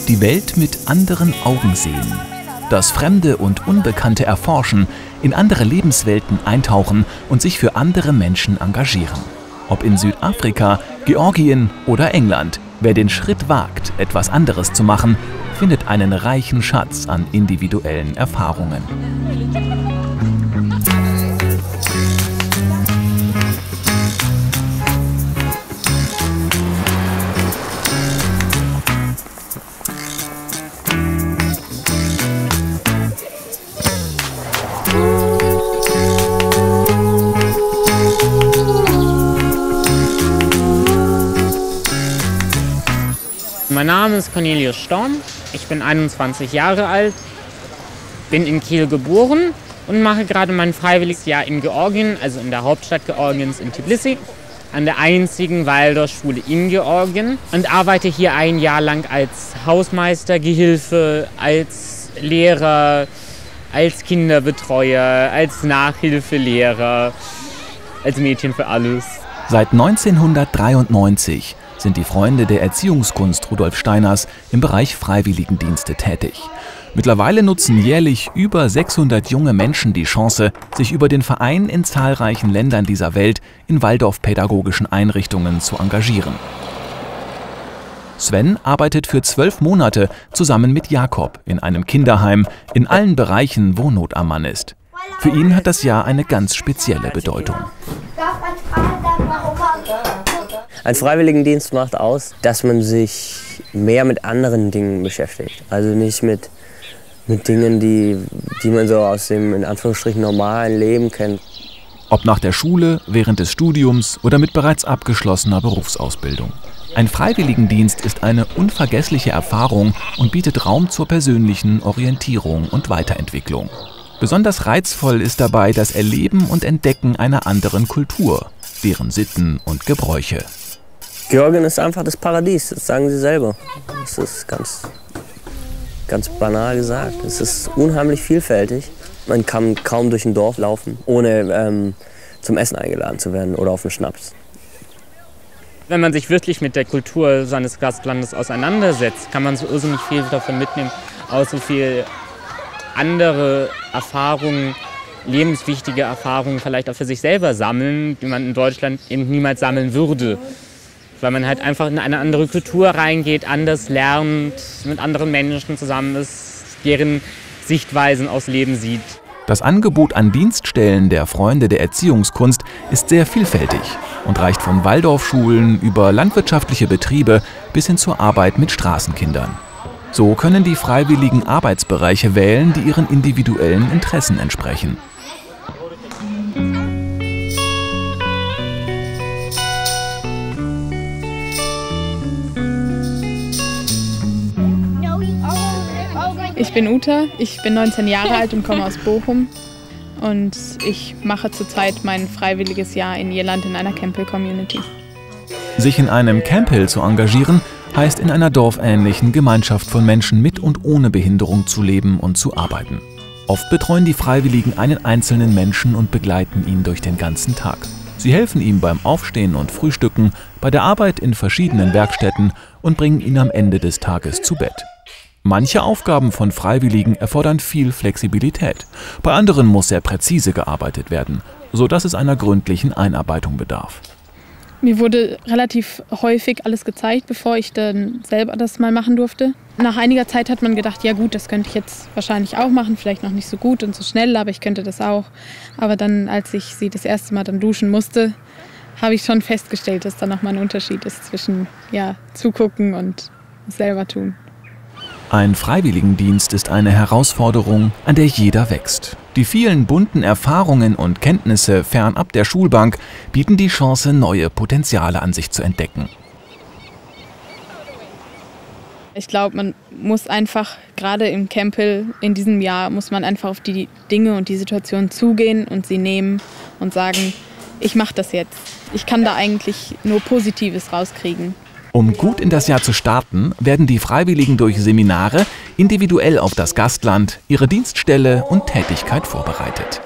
Die Welt mit anderen Augen sehen. Das Fremde und Unbekannte erforschen, in andere Lebenswelten eintauchen und sich für andere Menschen engagieren. Ob in Südafrika, Georgien oder England, wer den Schritt wagt, etwas anderes zu machen, findet einen reichen Schatz an individuellen Erfahrungen. Mein Name ist Cornelius Storm, ich bin 21 Jahre alt, bin in Kiel geboren und mache gerade mein freiwilliges Jahr in Georgien, also in der Hauptstadt Georgiens in Tbilisi, an der einzigen Waldorfschule in Georgien und arbeite hier ein Jahr lang als Hausmeister, Gehilfe, als Lehrer, als Kinderbetreuer, als Nachhilfelehrer, als Mädchen für alles. Seit 1993 sind die Freunde der Erziehungskunst Rudolf Steiners im Bereich Freiwilligendienste tätig. Mittlerweile nutzen jährlich über 600 junge Menschen die Chance, sich über den Verein in zahlreichen Ländern dieser Welt in waldorfpädagogischen Einrichtungen zu engagieren. Sven arbeitet für 12 Monate zusammen mit Jakob in einem Kinderheim in allen Bereichen, wo Not am Mann ist. Für ihn hat das Jahr eine ganz spezielle Bedeutung. Ein Freiwilligendienst macht aus, dass man sich mehr mit anderen Dingen beschäftigt. Also nicht mit Dingen, die man so aus dem in Anführungsstrichen normalen Leben kennt. Ob nach der Schule, während des Studiums oder mit bereits abgeschlossener Berufsausbildung. Ein Freiwilligendienst ist eine unvergessliche Erfahrung und bietet Raum zur persönlichen Orientierung und Weiterentwicklung. Besonders reizvoll ist dabei das Erleben und Entdecken einer anderen Kultur, deren Sitten und Gebräuche. Georgien ist einfach das Paradies, das sagen sie selber. Das ist ganz banal gesagt. Es ist unheimlich vielfältig. Man kann kaum durch ein Dorf laufen, ohne zum Essen eingeladen zu werden oder auf einen Schnaps. Wenn man sich wirklich mit der Kultur seines Gastlandes auseinandersetzt, kann man so irrsinnig viel davon mitnehmen, auch so viel andere Erfahrungen, lebenswichtige Erfahrungen vielleicht auch für sich selber sammeln, die man in Deutschland eben niemals sammeln würde. Weil man halt einfach in eine andere Kultur reingeht, anders lernt, mit anderen Menschen zusammen ist, deren Sichtweisen aufs Leben sieht. Das Angebot an Dienststellen der Freunde der Erziehungskunst ist sehr vielfältig und reicht von Waldorfschulen über landwirtschaftliche Betriebe bis hin zur Arbeit mit Straßenkindern. So können die Freiwilligen Arbeitsbereiche wählen, die ihren individuellen Interessen entsprechen. Ich bin Uta, ich bin 19 Jahre alt und komme aus Bochum. Und ich mache zurzeit mein freiwilliges Jahr in Irland in einer Camphill-Community. Sich in einem Camphill zu engagieren, heißt in einer dorfähnlichen Gemeinschaft von Menschen mit und ohne Behinderung zu leben und zu arbeiten. Oft betreuen die Freiwilligen einen einzelnen Menschen und begleiten ihn durch den ganzen Tag. Sie helfen ihm beim Aufstehen und Frühstücken, bei der Arbeit in verschiedenen Werkstätten und bringen ihn am Ende des Tages zu Bett. Manche Aufgaben von Freiwilligen erfordern viel Flexibilität. Bei anderen muss sehr präzise gearbeitet werden, sodass es einer gründlichen Einarbeitung bedarf. Mir wurde relativ häufig alles gezeigt, bevor ich dann selber das mal machen durfte. Nach einiger Zeit hat man gedacht, ja gut, das könnte ich jetzt wahrscheinlich auch machen, vielleicht noch nicht so gut und so schnell, aber ich könnte das auch. Aber dann, als ich sie das erste Mal dann duschen musste, habe ich schon festgestellt, dass da nochmal ein Unterschied ist zwischen zugucken und selber tun. Ein Freiwilligendienst ist eine Herausforderung, an der jeder wächst. Die vielen bunten Erfahrungen und Kenntnisse fernab der Schulbank bieten die Chance, neue Potenziale an sich zu entdecken. Ich glaube, man muss einfach, gerade im Camphill in diesem Jahr, muss man einfach auf die Dinge und die Situation zugehen und sie nehmen und sagen, ich mache das jetzt. Ich kann da eigentlich nur Positives rauskriegen. Um gut in das Jahr zu starten, werden die Freiwilligen durch Seminare individuell auf das Gastland, ihre Dienststelle und Tätigkeit vorbereitet.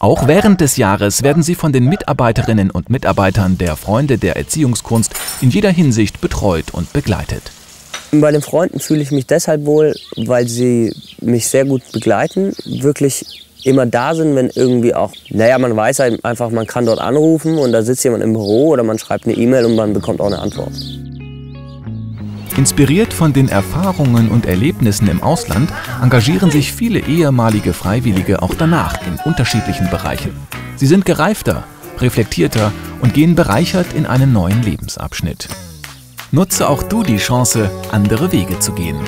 Auch während des Jahres werden sie von den Mitarbeiterinnen und Mitarbeitern der Freunde der Erziehungskunst in jeder Hinsicht betreut und begleitet. Bei den Freunden fühle ich mich deshalb wohl, weil sie mich sehr gut begleiten, wirklich immer da sind, wenn irgendwie auch, man weiß halt einfach, man kann dort anrufen und da sitzt jemand im Büro oder man schreibt eine E-Mail und man bekommt auch eine Antwort. Inspiriert von den Erfahrungen und Erlebnissen im Ausland engagieren sich viele ehemalige Freiwillige auch danach in unterschiedlichen Bereichen. Sie sind gereifter, reflektierter und gehen bereichert in einen neuen Lebensabschnitt. Nutze auch du die Chance, andere Wege zu gehen.